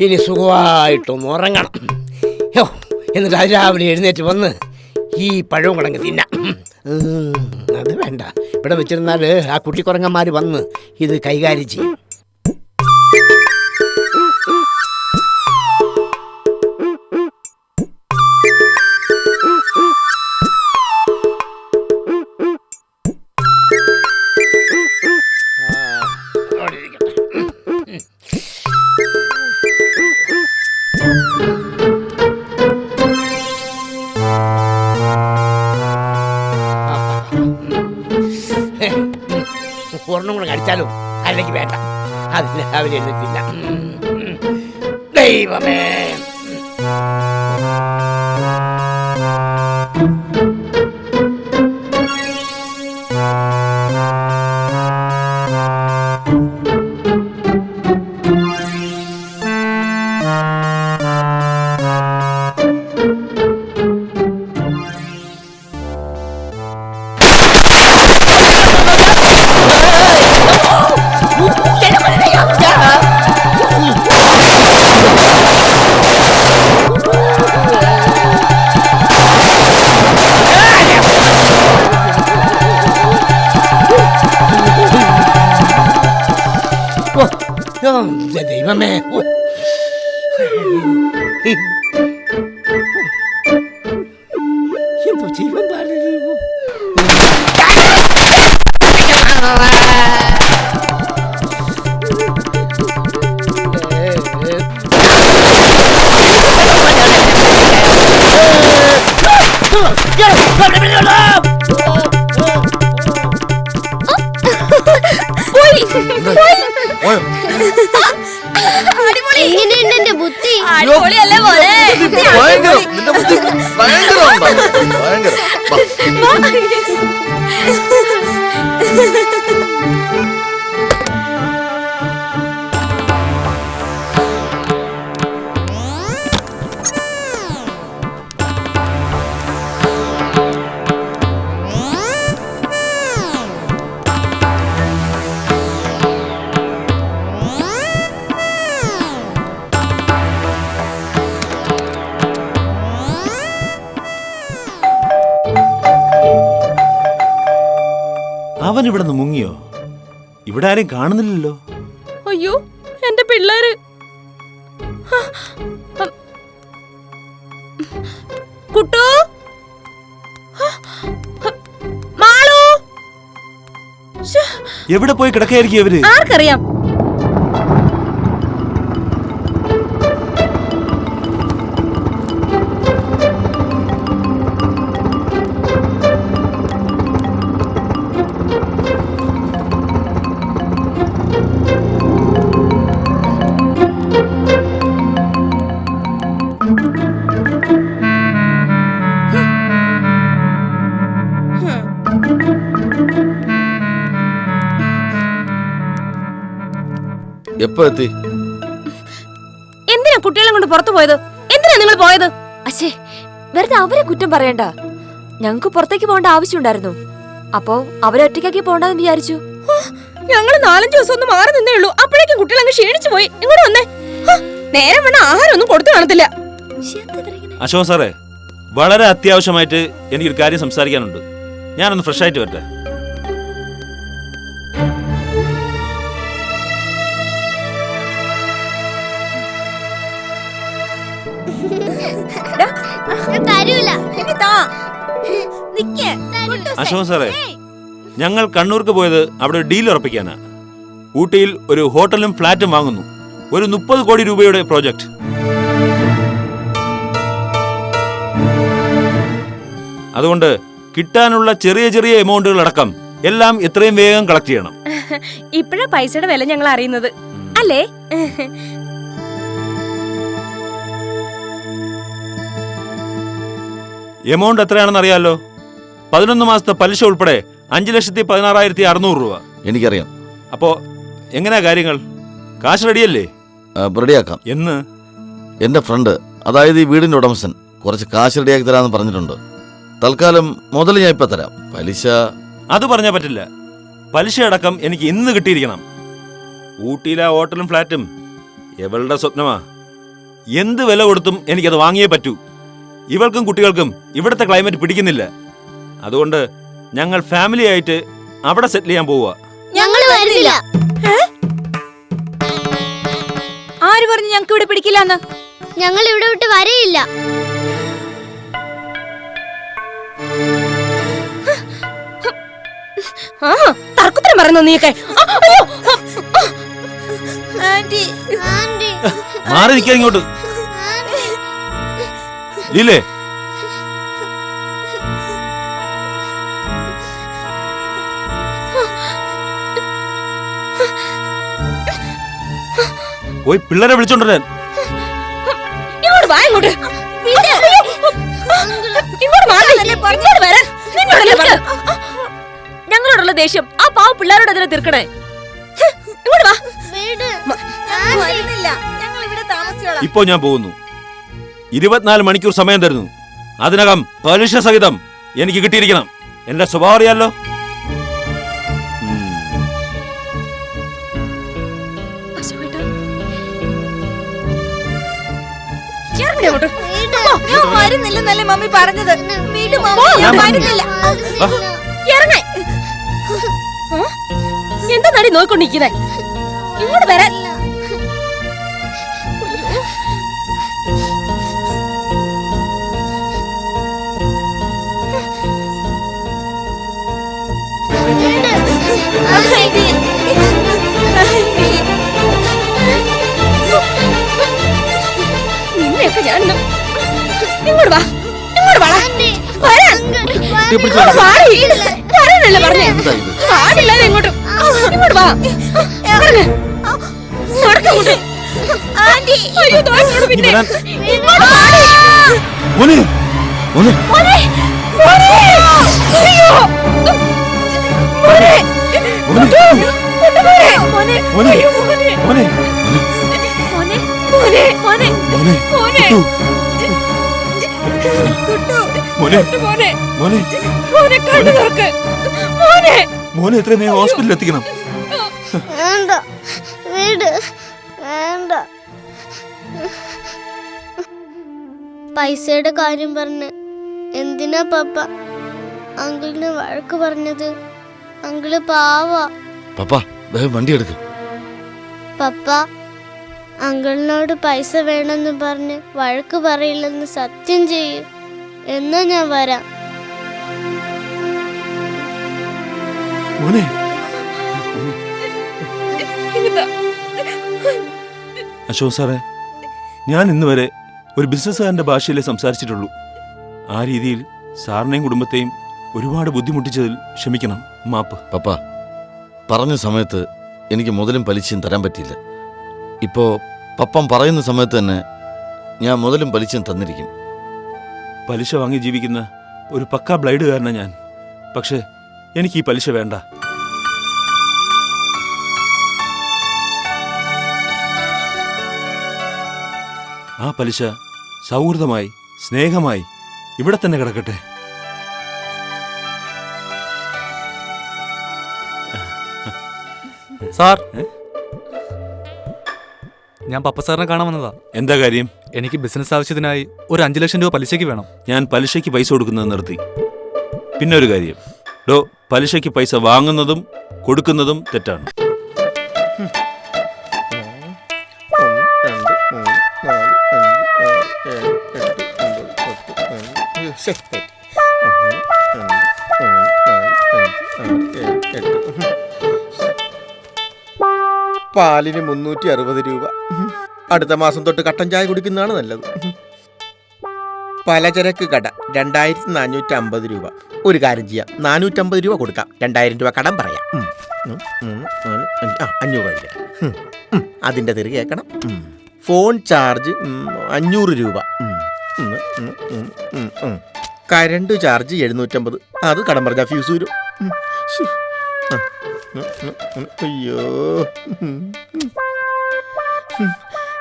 ഇനി സുഖമായിട്ടൊന്ന് ഉറങ്ങണം. എന്നിട്ട് രാവിലെ എഴുന്നേറ്റ് വന്ന് ഈ പഴവും കിടങ്ങ് തിന്നാം. അത് വേണ്ട, ഇവിടെ വെച്ചിരുന്നാൽ ആ കുട്ടിക്കുരങ്ങന്മാർ വന്ന് ഇത് കൈകാര്യം ചെയ്യും. ഒരെണ്ണം കൂടെ കടിച്ചാലോ? അല്ലെങ്കിൽ വേണ്ട, അത് രാവിലെ എഴുന്നേറ്റില്ല. ദൈവമേ, ദൈവമേ, എന്തോ ജീവൻ പാടുന്നു. എങ്ങനെയുണ്ട് ബുദ്ധി? അടിപൊളിയല്ലേ പോലെ? അവൻ ഇവിടെ നിന്ന് മുങ്ങിയോ? ഇവിടെ ആരെയും കാണുന്നില്ലല്ലോ. അയ്യോ, എന്റെ പിള്ളേര്. കുട്ടു, മാളു, എവിടെ പോയി കിടക്കായിരിക്കും അവര്? ആർക്കറിയാം? എപ്പോ എത്തി? എന്തിനാ കുട്ടികളെ കൊണ്ട് പുറത്തു പോയത്? എന്തിനാ നിങ്ങൾ പോയത്? അച്ഛേ, വെറുതെ അവരെ കുറ്റം പറയണ്ട. ഞങ്ങക്ക് പുറത്തേക്ക് പോകേണ്ട ആവശ്യമുണ്ടായിരുന്നു. അപ്പോ അവരെ ഒറ്റയ്ക്കാക്കി പോണ്ടെന്ന് വിചാരിച്ചു. ഞങ്ങൾ 4-5 ദിവസം ഒന്ന് മാറി നിന്നേ ഉള്ളൂ. അപ്പോഴേക്കും കുട്ടികൾ അങ്ങ് ക്ഷീണിച്ചു പോയി. ഇങ്ങോട്ട് വന്നേ. നേരം വേണം ആഹാരം ഒന്നും കൊടുത്തു കാണത്തില്ല. അശോക് സാറേ, വളരെ അത്യാവശ്യമായിട്ട് എനിക്കൊരു കാര്യം സംസാരിക്കാനുണ്ട്. ഞാനൊന്ന് ഫ്രഷ് ആയിട്ട് വരട്ടെ. അശോക് സാറേ, ഞങ്ങൾ കണ്ണൂർക്ക് പോയത് അവിടെ ഒരു ഡീൽ ഉറപ്പിക്കാനാ. ഊട്ടിയിൽ ഒരു ഹോട്ടലും ഫ്ലാറ്റും വാങ്ങുന്നു. ഒരു 30 കോടി രൂപയുടെ പ്രോജക്റ്റ്. അതുകൊണ്ട് കിട്ടാനുള്ള ചെറിയ ചെറിയ എമൗണ്ടുകൾ അടക്കം എല്ലാം എത്രയും വേഗം കളക്ട് ചെയ്യണം. ഇപ്പോഴാ പൈസയുടെ വില ഞങ്ങൾ അറിയുന്നത് അല്ലേ? എമൗണ്ട് എത്രയാണെന്ന് അറിയാലോ? 11 മാസത്തെ പലിശ ഉൾപ്പെടെ 5,16,600 രൂപ. എനിക്കറിയാം. അപ്പോ എങ്ങനെയാ കാര്യങ്ങൾ? കാശ് റെഡിയല്ലേ? റെഡിയാക്കാം. എന്ന്? എന്റെ ഫ്രണ്ട്, അതായത് ഈ വീടിന്റെ ഉടമസ്ഥൻ കുറച്ച് കാശ് റെഡിയാക്കി തരാമെന്ന് പറഞ്ഞിട്ടുണ്ട്. തൽക്കാലം മുതൽ ഞാൻ ഇപ്പൊ തരാം. പലിശ അത് പറഞ്ഞാൽ പറ്റില്ല. പലിശ അടക്കം എനിക്ക് ഇന്ന് കിട്ടിയിരിക്കണം. ഊട്ടിയിലെ ഹോട്ടലും ഫ്ലാറ്റും എവളുടെ സ്വപ്നമാ. എന്ത് വില കൊടുത്തും എനിക്കത് വാങ്ങിയേ പറ്റൂ. ഇവൾക്കും കുട്ടികൾക്കും ഇവിടുത്തെ ക്ലൈമറ്റ് പിടിക്കുന്നില്ല. അതുകൊണ്ട് ഞങ്ങൾ ഫാമിലി ആയിട്ട് അവിടെ സെറ്റിൽ ചെയ്യാൻ പോവുക. ഞങ്ങൾ വരുന്നില്ല. ആര് പറഞ്ഞു ഞങ്ങൾക്ക് ഇവിടെ പിടിക്കില്ലെന്ന്? ഞങ്ങൾ ഇവിടെ വിട്ട് വരെയില്ല. തർക്കുത്തരം പറയുന്നു നീയൊക്കെ. ആന്റി, മാറി നിൽക്കാൻ ഇങ്ങോട്ട്. ലീലേ, പോയി പിള്ളേരെ വിളിച്ചോണ്ടരാൻ. ഇങ്ങോട്ട് വാ, ഇങ്ങോട്ട്. ഇങ്ങോട്ട് മാറി. ഇങ്ങോട്ട് വരാൻ. നിന്നോടല്ലേ പറഞ്ഞത്? ഞങ്ങളോടുള്ള ദേഷ്യം ആ പാവ പിള്ളേരോട് അതിനെ തീർക്കണേ. ഇങ്ങോട്ട് വാ. ഇപ്പോ ഞാൻ പോകുന്നു. 24 മണിക്കൂർ സമയം തരുന്നു. അതിനകം പലിശ സഹിതം എനിക്ക് കിട്ടിയിരിക്കണം. എന്റെ സ്വഭാവം അറിയാലോ. വരുന്നില്ലെന്നല്ലേ മമ്മി പറഞ്ഞത്? വീട് വരുന്നില്ല. ഇറങ്ങേ. എന്താ നടി നോക്കൊണ്ടിരിക്കുന്നേ? ഇങ്ങോട്ട് വരാൻ. നിന്നെയൊക്കെ ഞാനൊന്നും. ഇങ്ങോട്ട് വാ, ഇങ്ങോട്ട് വാ. വരാനല്ലേ പറഞ്ഞേ? പാടില്ലാതെ ഇങ്ങോട്ട്. ഇങ്ങോട്ട് വാ. നടക്കങ്ങോട്ട്. അയ്യോ, തോന്നോട് പിന്നെ. ഇങ്ങോട്ട് വാടി. മോനെ മോനെ മോനെ, മോനെ. അയ്യോ. മോനെ. കൊണ്ടുപോരെ. മോനെ. മോനെ. അയ്യോ, മോനെ. മോനെ, മോനെ, മോനെ. മോനെ, മോനെ, മോനെ. മോനെ, മോനെ. മോനെ, മോനെ കണ്ണു തുറക്ക്. മോനെ. മോനെ എത്രയും വേഗം ഹോസ്പിറ്റലിൽ എത്തിക്കണം. വേണ്ട, വീട് വേണ്ട. പൈസയുടെ കാര്യം പറഞ്ഞ് എന്തിനാ പപ്പ അങ്കിളിന് വഴക്ക് പറഞ്ഞത്? അങ്കിള് പാവാ. പപ്പ വേഗം വണ്ടി എടുക്ക്. പപ്പ അങ്കിളിനോട് പൈസ വേണമെന്ന് പറഞ്ഞ് വഴക്ക് പറയില്ലെന്ന് സത്യം ചെയ്യും. എന്നാ ഞാൻ വരാം. മോനെ, അശോക് സാറേ, ഞാൻ ഇന്ന് വരെ ഒരു ബിസിനസ്സുകാരന്റെ ഭാഷയിലേ സംസാരിച്ചിട്ടുള്ളൂ. ആ രീതിയിൽ സാറിനെയും കുടുംബത്തെയും ഒരുപാട് ബുദ്ധിമുട്ടിച്ചതിൽ ക്ഷമിക്കണം. മാപ്പ്. പപ്പ പറഞ്ഞ സമയത്ത് എനിക്ക് മുതലും പലിശയും തരാൻ പറ്റിയില്ല. ഇപ്പോ പപ്പൻ പറയുന്ന സമയത്ത് തന്നെ ഞാൻ മുതലും പലിശയും തന്നിരിക്കും. പലിശ വാങ്ങി ജീവിക്കുന്ന ഒരു പക്കാ ബ്ലൈഡുകാരനാണ് ഞാൻ. പക്ഷേ എനിക്ക് ഈ പലിശ വേണ്ട. ആ പലിശ സൗഹൃദമായി, സ്നേഹമായി ഇവിടെ തന്നെ കിടക്കട്ടെ. സാർ, ഞാൻ പപ്പ സാറിനെ കാണാൻ വന്നതാ. എന്താ കാര്യം? എനിക്ക് ബിസിനസ് ആവശ്യത്തിനായി ഒരു 5 ലക്ഷം രൂപ പലിശയ്ക്ക് വേണം. ഞാൻ പലിശയ്ക്ക് പൈസ കൊടുക്കുന്നത് നിർത്തി. പിന്നെ ഒരു കാര്യം, പലിശയ്ക്ക് പൈസ വാങ്ങുന്നതും കൊടുക്കുന്നതും തെറ്റാണ്. പാലിന് 360 രൂപ. അടുത്ത മാസം തൊട്ട് കട്ടൻ ചായ കുടിക്കുന്നതാണ് നല്ലത്. പലചരക്ക് കട 2450 രൂപ. ഒരു കാര്യം ചെയ്യാം, 450 രൂപ കൊടുക്കാം. 2000 രൂപ കടം പറയാം. 500 രൂപ. അതിൻ്റെ തെറി കേൾക്കണം. ഫോൺ ചാർജ് 500 രൂപ. Current charge 750. അത് കടം പറഞ്ഞാൽ ഫ്യൂസ് വരും. അയ്യോ,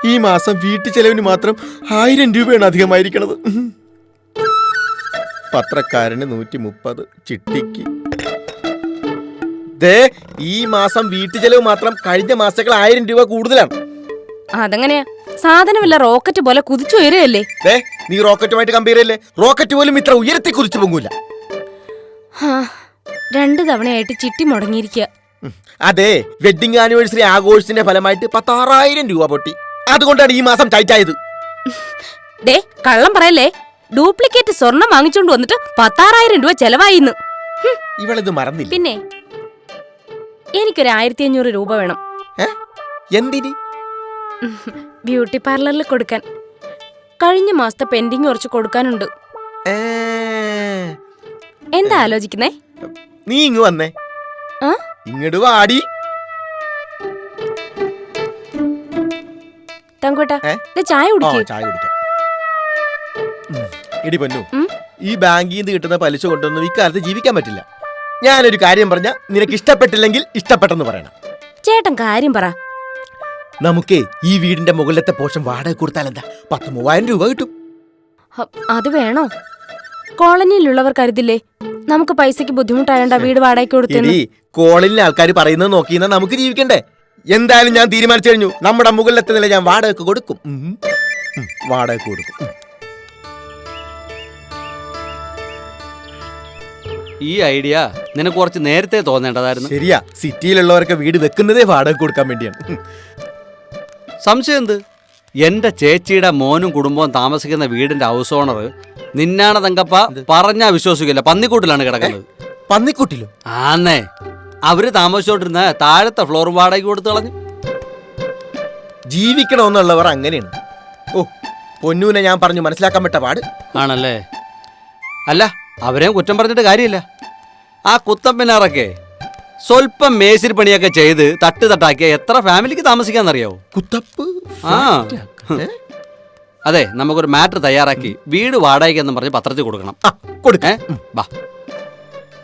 ഈ മാസം വീട്ടു ചെലവിന് മാത്രം 1000 രൂപയാണ് അധികമായിരിക്കണത്. പത്രക്കാരന് 130, ചിട്ടിക്ക്. ദേ, ഈ മാസം വീട്ടു ചെലവ് മാത്രം കഴിഞ്ഞ മാസത്തേക്കാൾ 1000 രൂപ കൂടുതലാണ്. അതെങ്ങനെയാ? സാധനമല്ല റോക്കറ്റ് പോലെ കുതിച്ചു ഉയരുകയല്ലേ. നീ റോക്കറ്റുമായിട്ട് കമ്പയർ ചെയ്യല്ലേ. റോക്കറ്റ് പോലും ഇത്ര ഉയരത്തിൽ കുറിച്ച് പൊങ്ങൂല. 2 തവണയായിട്ട് ചിട്ടി മുടങ്ങിയിരിക്കുക. അതെ, വെഡിങ് ആനിവേഴ്സറി ആഘോഷത്തിന്റെ ഫലമായിട്ട് 16,000 രൂപ പൊട്ടി. അതുകൊണ്ടാണ് ഈ മാസം ടൈറ്റായത്. ദേ കള്ളം പറയല്ലേ. ഡ്യൂപ്ലിക്കേറ്റ് സ്വർണം വാങ്ങിച്ചോണ്ട് വന്നിട്ട് 16,000 രൂപ ചെലവായിന്ന്. ഇവളിത് മറന്നില്ല. പിന്നെ എനിക്കൊരു 1,500 രൂപ വേണം. എന്തിന്? ബ്യൂട്ടി പാർലറിൽ കൊടുക്കാൻ. കഴിഞ്ഞ മാസത്തെ പെൻഡിങ് കുറച്ച് കൊടുക്കാനുണ്ട്. എന്താ ആലോചിക്കുന്നേ? നീ ഇങ്ങ് വന്നേ. ആ? ഇങ്ങോട്ട് വാടി. തങ്കോട്ടാ ചായ കുടിക്കേ. ചായ കുടിക്കാം. എടി പൊന്നു, ഈ ബാങ്കിൽ നിന്ന് കിട്ടുന്ന പലിശ കൊണ്ടൊന്നും ഇക്കാലത്ത് ജീവിക്കാൻ പറ്റില്ല. ഞാനൊരു കാര്യം പറഞ്ഞ നിനക്ക് ഇഷ്ടപ്പെട്ടില്ലെങ്കിൽ ഇഷ്ടപ്പെട്ടെന്ന് പറയണം. ചേട്ടൻ കാര്യം പറ. നമുക്കേ ഈ വീടിന്റെ മുകളിലത്തെ പോർഷൻ വാടക കൊടുത്താൽ എന്താ? 10,000-3,000 രൂപ കിട്ടും. അത് വേണോ? കോളനിയിലുള്ളവർ കരുതില്ലേ നമുക്ക് പൈസക്ക് ബുദ്ധിമുട്ടായണ്ട വീട് വാടകയ്ക്ക് കൊടുത്തു. കോളനിയിലെ ആൾക്കാർ പറയുന്നത് നോക്കിയെന്നാ നമുക്ക് ജീവിക്കണ്ടേ? എന്തായാലും ഞാൻ തീരുമാനിച്ചു കഴിഞ്ഞു. നമ്മുടെ മുകളിലത്തെ നില ഞാൻ വാടകയ്ക്ക് കൊടുക്കും. വാടകയ്ക്ക് കൊടുക്കും. ഈ ഐഡിയ നിനക്ക് കുറച്ച് നേരത്തെ തോന്നേണ്ടതായിരുന്നു. ശരിയാ, സിറ്റിയിലുള്ളവർക്ക് വീട് വെക്കുന്നതേ വാടക കൊടുക്കാൻ വേണ്ടിയാണ്. സംശയം എന്ത്? എന്റെ ചേച്ചിയുടെ മോനും കുടുംബവും താമസിക്കുന്ന വീടിന്റെ ഹൗസ് ഓണർ നിന്നാണ് തങ്കപ്പ പറഞ്ഞാ വിശ്വസിക്കില്ല, പന്നിക്കൂട്ടിലാണ് കിടക്കുന്നത്. പന്നിക്കൂട്ടിലോ? ആന്നേ, അവര് താമസിച്ചോണ്ടിരുന്ന താഴത്തെ ഫ്ലോർ വാടകയ്ക്ക് കൊടുത്തു കളഞ്ഞു. ജീവിക്കണമെന്നുള്ളവർ അങ്ങനെയാണ്. ഓ, പൊന്നൂനെ ഞാൻ പറഞ്ഞു മനസ്സിലാക്കാൻ പറ്റ പാട്. ആണല്ലേ? അല്ല, അവരെയും കുറ്റം പറഞ്ഞിട്ട് കാര്യമില്ല. ആ കുത്തമ്പിനാറൊക്കെ സ്വല്പം മേശിരി പണിയൊക്കെ ചെയ്ത് തട്ടാക്കിയ എത്ര ഫാമിലിക്ക് താമസിക്കാന്നറിയാവോ? കുത്തപ്പ്. ആ അതെ, നമുക്കൊരു മാറ്റർ തയ്യാറാക്കി വീട് വാടകയ്ക്കെന്ന് പറഞ്ഞ് പത്രത്തിൽ കൊടുക്കണം.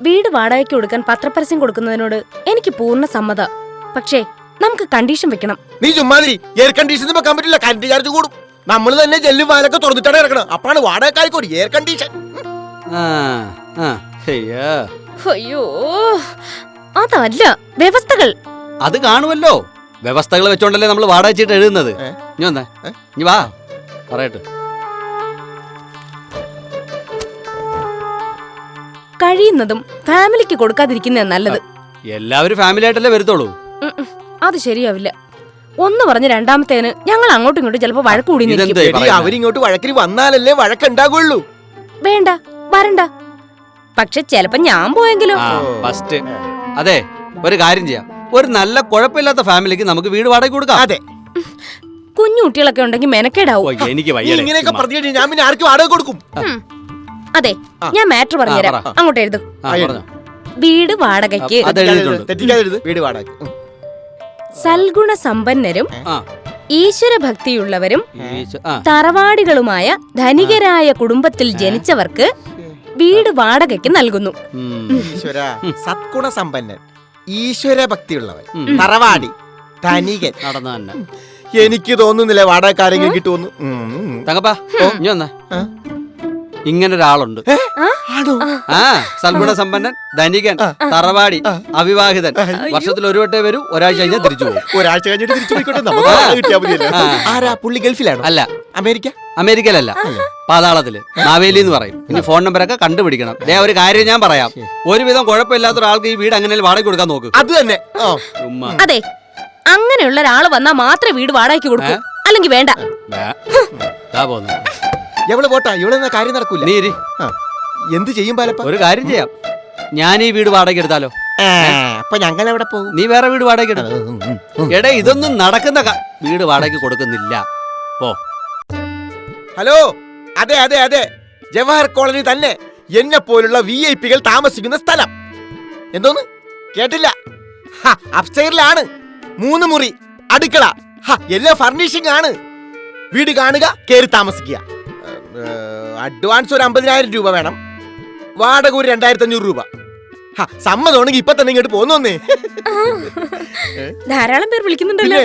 വീട് വാടകയ്ക്ക് കൊടുക്കാൻ പത്രപരസ്യം കൊടുക്കുന്നതിനോട് എനിക്ക് പൂർണ്ണ സമ്മത. പക്ഷേ നമുക്ക് കണ്ടീഷൻ വെക്കണം. നീ ചുമ്മാതിരി. എയർ കണ്ടീഷൻ വെക്കാൻ പറ്റില്ല, കറണ്ട് ചാർജ് കൂടും. നമ്മൾ തന്നെ ജെല്ലും വാലൊക്കെ തുറന്നിട്ടാണ് ഇറക്കണം. അപ്പാണ് വാടകക്കാർക്ക് ഒരു എയർ കണ്ടീഷൻ. അയ്യോ, അതല്ല വ്യവസ്ഥകൾ. അത് കാണുമല്ലോ. വ്യവസ്ഥകൾ വെച്ചോണ്ടല്ലേ നമ്മൾ വാടക ചീട്ട് എഴുതുന്നത്. ഇനി വന്നേ, ഇനി വാ പറയട്ടെ. കഴിയുന്നതും ഫാമിലിക്ക് കൊടുക്കാതിരിക്കുന്ന നല്ലത്. എല്ലാവരും ഫാമിലി ആയിട്ടല്ലേ വരുത്തോളൂ. അത് ശരിയാവില്ല. ഒന്ന് പറഞ്ഞ് രണ്ടാമത്തേന് ഞങ്ങൾ അങ്ങോട്ടും ഇങ്ങോട്ടും ചിലപ്പോ വഴക്ക് കൂടി. അവരിങ്ങോട്ട് വഴക്കിന് വന്നാലല്ലേ വഴക്കുണ്ടാകുള്ളൂ. വേണ്ട, വരണ്ട. പക്ഷെ ചിലപ്പോ ഞാൻ പോയെങ്കിലോ. ഫസ്റ്റ് അതെ, ഒരു കാര്യം ചെയ്യാം. ഒരു നല്ല കുഴപ്പമില്ലാത്ത ഫാമിലിക്ക് നമുക്ക് വീട് വാടക കൊടുക്കാം. അതെ, കുഞ്ഞു കുട്ടികളൊക്കെ ഉണ്ടെങ്കിൽ മെനക്കേടാവും. എനിക്ക് ഇങ്ങനെയൊക്കെ പറഞ്ഞു ഞാൻ പിന്നെ ആർക്ക് വാടക കൊടുക്കും? അതെ, ഞാൻ മാറ്റർ പറഞ്ഞുതരാം. അങ്ങോട്ട് എഴുതും. വീട് വാടകയ്ക്ക് വീട് വാടക സൽഗുണ സമ്പന്നരും ഈശ്വരഭക്തിയുള്ളവരും തറവാടികളുമായ ധനികരായ കുടുംബത്തിൽ ജനിച്ചവർക്ക് വീട് വാടകയ്ക്ക് നൽകുന്നു. സദ്ഗുണ സമ്പന്നൻ, ഈശ്വര ഭക്തിയുള്ളവൻ, തറവാടി, ധനികൻ. എനിക്ക് തോന്നുന്നില്ല വാടകക്കാരെങ്കിലും കിട്ടുമെന്ന്. തങ്കപ്പാ, ഇങ്ങനെ ഒരാളുണ്ട്. സൽഗുണ സമ്പന്നൻ, ധനികൻ, തറവാടി, അവിവാഹിതൻ. വർഷത്തിൽ ഒരു വട്ടേ വരൂ, ഒരാഴ്ച കഴിഞ്ഞാൽ തിരിച്ചു പോകും. ഒരാഴ്ച കഴിഞ്ഞിട്ട് തിരിച്ചു പോയിക്കോട്ടെ. ആരാ പുള്ളി? ഗൾഫിലാണോ? അല്ല, അമേരിക്കയിലല്ല, പാതാളത്തില്, മാവേലി എന്ന് പറയും. ഇനി ഫോൺ നമ്പറൊക്കെ കണ്ടുപിടിക്കണം. ഒരു കാര്യം ഞാൻ പറയാം, ഒരുവിധം കുഴപ്പമില്ലാത്ത ഒരാൾക്ക് ഈ വീട് അങ്ങനെ വാടക കൊടുക്കാൻ നോക്ക്. അത് തന്നെ. അതെ, അങ്ങനെയുള്ള ഒരാള് വന്നാൽ മാത്രമേ വീട് വാടകയ്ക്ക് കൊടുക്കൂ, അല്ലെങ്കിൽ വേണ്ട. എവള് പോട്ടാ, ഇവളെന്നാ കാര്യം നടക്കൂല. നീ എന്ത് ചെയ്യും പാലപ്പ? ഒരു കാര്യം ചെയ്യാം, ഞാൻ ഈ വീട് വാടക എടുത്താലോ? അപ്പൊ ഞങ്ങൾ എവിടെ പോകും? നീ വേറെ വീട് വാടക എടുക്കും. എടേ, ഇതൊന്നും നടക്കുന്ന വീട് വാടക കൊടുക്കുന്നില്ല. പോ. ഹലോ, അതെ അതെ അതെ, ജവഹർ കോളനി തന്നെ. എന്നെ പോലുള്ള VIP താമസിക്കുന്ന സ്ഥലം. എന്തോന്ന് കേട്ടില്ല? അപ്സ്റ്റെയറിലാണ് 3 മുറി, അടുക്കള, എല്ലാം ഫർണിഷിംഗ് ആണ്. വീട് കാണുക, കേറി താമസിക്കുക. അഡ്വാൻസ് ഒരു 50,000 രൂപ വേണം. വാടക ഒരു 2,500 രൂപ. സമ്മതമാണെങ്കിൽ ഇപ്പൊ തന്നെ ഇങ്ങോട്ട് പോന്നോന്നേ. ധാരാളം പേർ വിളിക്കുന്നുണ്ടല്ലോ.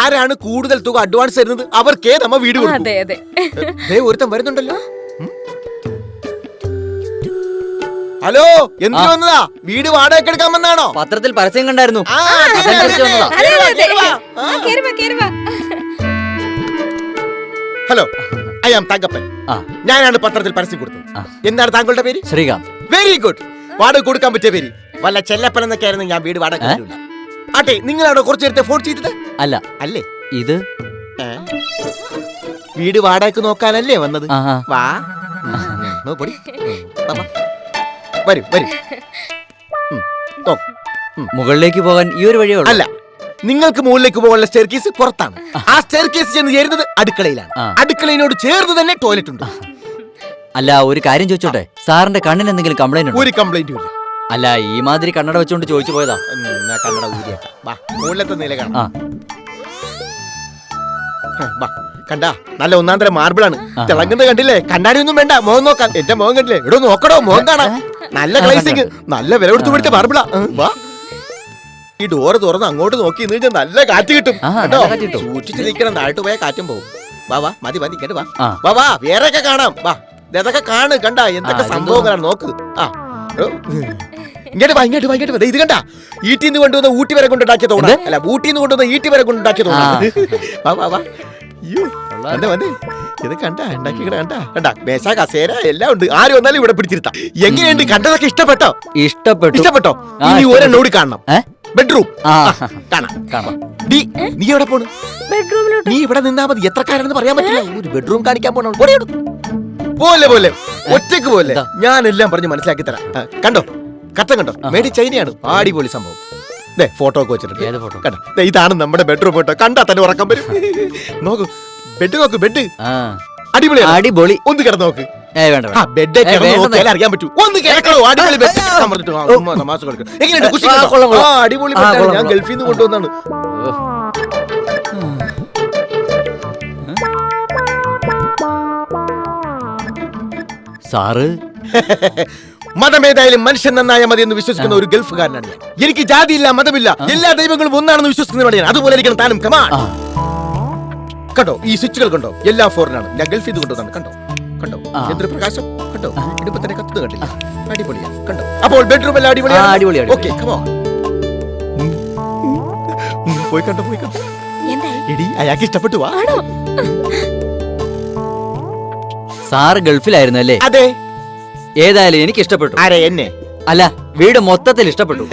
ആരാണ് കൂടുതൽ തുക അഡ്വാൻസ് തരുന്നത് അവർക്കേ നമ്മ വീട് കൊടുക്കും. ഒരുത്തം വരുന്നുണ്ടല്ലോ. ഹലോ, എന്തിനു വന്നതാ? വീട് വാടക എടുക്കാൻ വന്നാണോ? പത്രത്തിൽ പരസ്യം കണ്ടായിരുന്നു. Hello, I am Thankappan. ആ. ഞാനാണ് പത്രത്തിൽ പരസ്യം കൊടുത്തത്. ആ. എന്താണ് താങ്കളുടെ പേര്? ശ്രീകാന്ത്. Very good. വാടക കൊടുക്കാൻ പറ്റിയ പേര്. വല്ല ചെല്ലപ്പൻ എന്നൊക്കെ ആയിരുന്നു ഞാൻ വീട് വാടക തരൂല. ആട്ടെ, നിങ്ങളാണോ കുറച്ചു നേരത്തെ ഫോൺ ചെയ്തത്? അല്ല, അല്ലേ? ഇത് ഏ? വീട് വാടകയ്ക്ക് നോക്കാനല്ലേ വന്നത്? ആഹാ. വാ. നോ, പൊടി. വാ, വാ. വരൂ വരൂ. നോക്ക്. മുകളിലേക്ക് പോകാൻ ഈ ഒരു വഴിയേ ഉള്ളൂ. അല്ല, നിങ്ങൾക്ക് മുകളിലേക്ക് പോകാനുള്ള സ്റ്റെയർകേസ് പുറത്താണ്. ആ സ്റ്റെയർകേസ് ചെന്ന് ചേരുന്നത് അടുക്കളയിലാണ്. ആ. അടുക്കളയിനോട് ചേർന്ന് തന്നെ ടോയ്ലറ്റ് ഉണ്ട്. അല്ല, ഒരു കാര്യം ചോദിച്ചോട്ടെ, സാറിന്റെ കണ്ണിന് എന്തെങ്കിലും കംപ്ലൈന്റ് ഉണ്ടോ? ഒരു കംപ്ലൈന്റും ഇല്ല. അല്ല, ഈ മാതിരി കണ്ണട വെച്ചോണ്ട് ചോദിച്ചു പോയതാ. ഞാൻ കണ്ണട ഊരിയേക്കാം. വാ, മുകളിലത്തെ നില കാണാം. ആ. വാ, കണ്ടാ നല്ല ഒന്നാം തരം മാർബിളാണ്. ആ. തിളങ്ങുന്നത് കണ്ടില്ലേ? കണ്ണാടി ഒന്നും വേണ്ട, മുഖം നോക്കാം. എന്റെ മുഖം കണ്ടില്ലേ? ഇവിടെ നോക്കടോ, മുഖം കാണാം. നല്ല ഗ്ലേസിംഗ്, നല്ല വില കൊടുത്ത് മേടിച്ച മാർബിളാ. വാ, ഈ ഡോറ് തുറന്ന് അങ്ങോട്ട് നോക്കി നിന്ന് കഴിഞ്ഞാൽ നല്ല കാറ്റ് കിട്ടും. ആ, കേട്ടോ? നല്ല കാറ്റ് കിട്ടും. സൂക്ഷിച്ച് നിൽക്കണം, താഴോട്ട് പോയാൽ കാറ്റും പോകും. വാ വാ, മതി മതി, ഇങ്ങോട്ട് വാ. ആ. വാ വാ, വേറെയൊക്കെ കാണാം. വാ, ഇതൊക്കെ കാണ്. കണ്ടാ എന്തൊക്കെ ഇതെന്തോ? സംഭവങ്ങളാണ്, നോക്ക്. ആ, ഇങ്ങോട്ട് വാ, ഇങ്ങോട്ട് വാ, ഇങ്ങോട്ട് വാ. ദേ, ഇത് കണ്ടാ, ഈട്ടിന്ന് കൊണ്ടുവന്ന ഊട്ടി വരെ കൊണ്ടുണ്ടാക്കിയ തോണ. അല്ല, ഊട്ടിന്ന് കൊണ്ടുവന്ന ഈട്ടി വരെ കൊണ്ടുണ്ടാക്കിയ തോണ. വാ വാ വാ. അയ്യോ, വന്നേ വന്നേ. ഇത് കണ്ടാ, ഉണ്ടാക്കിക്കട കണ്ടാ, കണ്ടാ, മേശ കസേര എല്ലാം ഉണ്ട്. ആര് വന്നാലും ഇവിടെ പിടിച്ചിരുത്താം. എങ്ങനെയുണ്ട്? കണ്ടതൊക്കെ ഇഷ്ടപ്പെട്ടോ? ഇഷ്ടപ്പെട്ടോ? ആ, ഇനി ഒരെണ്ണോട് കാണണം. ഏ? ബെഡ്റൂം ആ. കാണാം. കാണാം. ഡി, നീ എവിടെ പോണു? ബെഡ്റൂമിലോട്ട്. നീ ഇവിടെ നിന്നാ മതി. എത്രക്കാരെന്ന് പറയാൻ പറ്റില്ല. ഒരു ബെഡ്റൂം കാണിക്കാൻ പോണോ? പോലെ പോലെ ഒറ്റക്ക് പോലെ എന്താ? ഞാനെല്ലാം പറഞ്ഞ് മനസ്സിലാക്കി തരാം. കണ്ടോ, കട്ടൻ കണ്ടോ? മേടി ചൈനയാണ്. അടിപൊളി സംഭവം. ഫോട്ടോ ഒക്കെ വെച്ചിട്ടുണ്ട്. ഏത് photo? കണ്ടോ? ദേ, ഇതാണ് നമ്മുടെ ബെഡ്റൂം. കേട്ടോ, കണ്ടാ തന്നെ ഉറക്കം വരും. നോക്കൂ, ബെഡ് നോക്ക്, ബെഡ് ആ. അടിപൊളിയാണ്. അടിപൊളി. ഒന്ന് കിടന്ന് നോക്ക്. വേണ്ട ആ, ബെഡ് വേണ്ടെന്നേ. അറിയാൻ പറ്റൂ. ഒന്ന് കിടക്കണോ? അടിപൊളി ബെഡ്. ഞാൻ പറഞ്ഞിട്ട് ആ, ചുമ്മാ തമാശ കളിക്കും. എങ്ങനെയുണ്ട്? കുശി ആ, കൊള്ളാം, കൊള്ളാം. അടിപൊളി ആ, ബെഡാണ്. കൊള്ളാം, ഞാൻ കൊള്ളാം. ഗൾഫിൽ നിന്ന് കൊണ്ടുവന്നാണ്. സാറ് മതമേതായാലും മനുഷ്യൻ നന്നായ മതി എന്ന് വിശ്വസിക്കുന്ന ഒരു ഗൾഫുകാരനാണ് ഞാൻ. എനിക്ക് ജാതിയില്ല, മതമില്ല, എല്ലാ ദൈവങ്ങളും ഒന്നാണെന്ന് വിശ്വസിക്കുന്നവരാണ് ഞാൻ. അതുപോലെ ഇരിക്കണം താനും. കമാൺ. ആ. കണ്ടോ, ഈ സ്വിച്ചുകൾ കണ്ടോ? എല്ലാം ഫോറിനാണ്. ഞാൻ ഗൾഫിൽ നിന്ന് കൊണ്ടുവന്നാണ്. കണ്ടോ കണ്ടോ, ആ. എന്തൊരു പ്രകാശം. കണ്ടോ, ഇടുപ്പത്തിന്റെ കത്തുന്നത് കണ്ടില്ല? അടിപൊളിയാണ്. കണ്ടോ? അപ്പോൾ ബെഡ്റൂം എല്ലാം ആ, അടിപൊളി, അടിപൊളിയാണ്. അടിപൊളി. Okay, come on. പോയി കണ്ടോ, പോയി കണ്ടോ. എന്തായി? എടി, അയാൾക്ക് ഇഷ്ടപ്പെട്ടു. വാ. ആണോ? സാറ് ഗൾഫിലായിരുന്നു അല്ലേ? അതെ. ഏതായാലും എനിക്ക് ഇഷ്ടപ്പെട്ടു. ആരെ? എന്നെ? അല്ല, വീട് മൊത്തത്തിൽ ഇഷ്ടപ്പെട്ടു.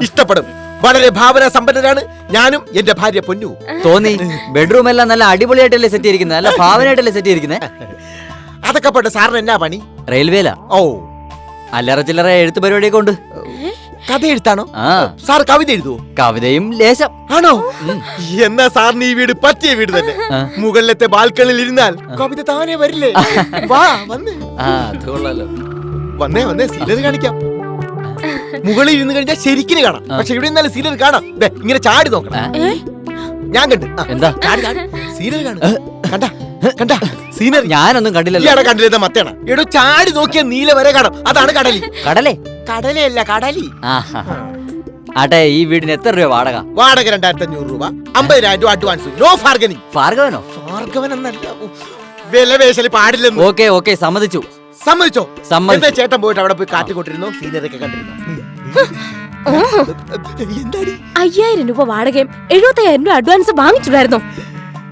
ഇഷ്ടപ്പെടും. വളരെ ഭാവന സമ്പന്നരാണ് ഞാനും എന്റെ ഭാര്യ പൊന്നു. തോന്നി. ബെഡ്റൂം എല്ലാം നല്ല അടിപൊളിയായിട്ടല്ലേ സെറ്റ് ചെയ്തിരിക്കുന്നത്, നല്ല ഭാവനയായിട്ടല്ലേ സെറ്റ് ചെയ്തിരിക്കുന്നത്. അതൊക്കെ പോട്ടെ, സാറിന് എന്നാ പണി? റെയിൽവേലാ. ഓ, അല്ലറ ചില്ലറ എഴുത്ത് പരിപാടിയൊക്കെ ഉണ്ട്. കഥ എഴുത്താണോ? ആ. സാർ കവിത എഴുതുവോ? കവിതയും ലേശം. ആണോ? എന്നാ സാറിന് ഈ വീട് പറ്റിയ വീട് തന്നെ. ആ. മുകളിലത്തെ ബാൽക്കണിയിൽ ഇരുന്നാൽ കവിത താനേ വരില്ലേ? വാ, വന്നേ ആ, അത് കൊള്ളാലോ. വന്നേ വന്നേ, സീലർ കാണിക്കാം. മുകളിൽ ഇരുന്ന് കഴിഞ്ഞാൽ ശരിക്കും കാണാം. പക്ഷെ ഇവിടെ നിന്നാലും സീലർ കാണാം. ദേ, ഇങ്ങനെ ചാടി നോക്കണം. ഞാൻ കണ്ട്. ആ, എന്താ? ചാടി ചാടി. സീലർ കാണും. കണ്ടാ കണ്ടാ സീനർ? ഞാനൊന്നും കണ്ടില്ലല്ലോ. ഇയാടെ കണ്ടില്ല, മത്തേണ. എടോ, ചാടി നോക്കിയ നീല വരെ കാണാം. അതാണ് കടലി. കടലേ? കടലയല്ല, കടലി. ആഹാ. ആട്ടെ, ഈ വീടിന് എത്ര രൂപ വാടക? വാടക 2500 രൂപ, 50,000 രൂപ അഡ്വാൻസ്. നോ ഫാർഗനിങ്. ഭാർഗവനോ? ഭാർഗവൻ എന്നല്ല, വില പേശല് പാടില്ലെന്ന്. ഓക്കെ ഓക്കെ, സമ്മതിച്ചു. സമ്മതിച്ചോ? സമ്മതിച്ചു. എന്താ ചേട്ടൻ പോയിട്ട് അവിടെ പോയി കാട്ടിക്കൊണ്ടിരുന്നോ? സീനിയറൊക്കെ കണ്ടിരുന്നോ? എന്താടി? 5000 രൂപ വാടകയും 75,000 രൂപ അഡ്വാൻസ് വാങ്ങിച്ചിട്ടുണ്ടായിരുന്നോ?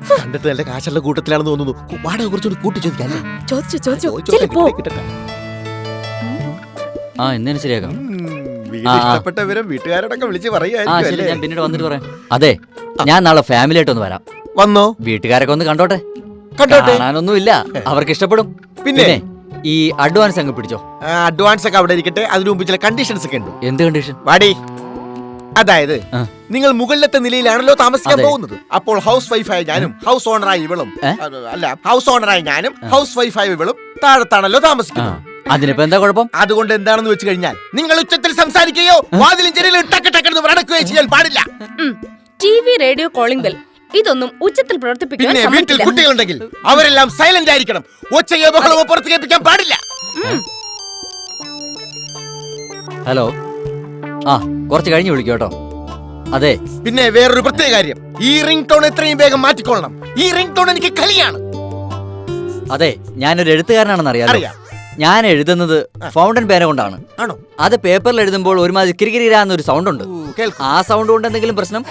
കണ്ടിട്ട് നല്ല കാശുള്ള കൂട്ടത്തിലാണെന്ന് തോന്നുന്നു. വാടക കുറച്ചുകൂടി കൂട്ടി ചോദിക്കാം. ചോദിച്ചു പോ. ആ, ഇന്നേനെ ശരിയാക്കാം. വീട് ആ, ആ. ഇഷ്ടപ്പെട്ട വിവരം വീട്ടുകാരോടൊക്കെ വിളിച്ച് ആ, പറയായിരിക്കും ശരി, അല്ലേ? ഞാൻ പിന്നീട് വന്നിട്ട് പറയാം. അതെ, ഞാൻ നാളെ ഫാമിലി ആയിട്ടൊന്ന് വരാം. വന്നോ? വീട്ടുകാരൊക്കെ ഒന്ന് കണ്ടോട്ടെ. കണ്ടോട്ടെ. കാണാനൊന്നുമില്ല, അവർക്ക് ഇഷ്ടപ്പെടും. പിന്നെ? ഈ അഡ്വാൻസ് അങ്ങ് പിടിച്ചോ. അഡ്വാൻസ് ഒക്കെ അവിടെ ഇരിക്കട്ടെ. അതിനു മുമ്പ് ചില കണ്ടീഷൻസ് ഒക്കെ ഉണ്ട്. എന്ത് കണ്ടീഷൻ? വാടി. അതായത് ആ. നിങ്ങൾ മുകളിലത്തെ നിലയിലാണല്ലോ താമസിക്കാൻ അതെ. പോകുന്നത്. അപ്പോൾ ഹൗസ് വൈഫായ ഞാനും ഹൗസ് ഓണറായി ഇവളും ഏ? അല്ല, ഹൗസ് ഓണറായി ഞാനും ഹൗസ് വൈഫായി ഇവളും താഴത്താണല്ലോ ആ, താമസിക്കുന്നത്. അതിനിപ്പോ എന്താ കുഴപ്പം? അതുകൊണ്ട് എന്താണെന്ന് വെച്ച് കഴിഞ്ഞാൽ നിങ്ങൾ ഉച്ചത്തിൽ സംസാരിക്കുകയോ വാതിലും ചെറിയിലും ടക്ക് ടക്കെന്ന് നടക്കുകയോ ചെയ്യാൻ പാടില്ല. TV, റേഡിയോ, കോളിംഗ് ബെൽ ഇതൊന്നും ഉച്ചത്തിൽ പ്രവർത്തിപ്പിക്കാൻ പിന്നെ വീട്ടിൽ സമ്മതിക്കില്ല. കുട്ടികളുണ്ടെങ്കിൽ അവരെല്ലാം സൈലന്റ് ആയിരിക്കണം. ഒച്ചയോ ബഹളമോ പുറത്ത് കേൾപ്പിക്കാൻ പാടില്ല. ഹലോ. ആ, കുറച്ച് കഴിഞ്ഞ് വിളിക്കും കേട്ടോ. അതെ. പിന്നെ വേറൊരു പ്രത്യേക കാര്യം, ഈ റിംഗ് ടോൺ എത്രയും വേഗം മാറ്റിക്കൊള്ളണം. ഈ റിംഗ് ടോൺ എനിക്ക് കലിയാണ്. അതെ, ഞാനൊരു എഴുത്തുകാരനാണെന്ന് അറിയാം. അറിയാം. ഞാൻ എഴുതുന്നത് ഫൗണ്ടൻ പേന കൊണ്ടാണ്. ആണോ? അത് പേപ്പറിൽ എഴുതുമ്പോൾ ഒരുമാതിരി കിരികിരാന്നൊരു സൗണ്ട് ഉണ്ട്. കേൾക്കും. ആ സൗണ്ട് കൊണ്ട് എന്തെങ്കിലും പ്രശ്നം?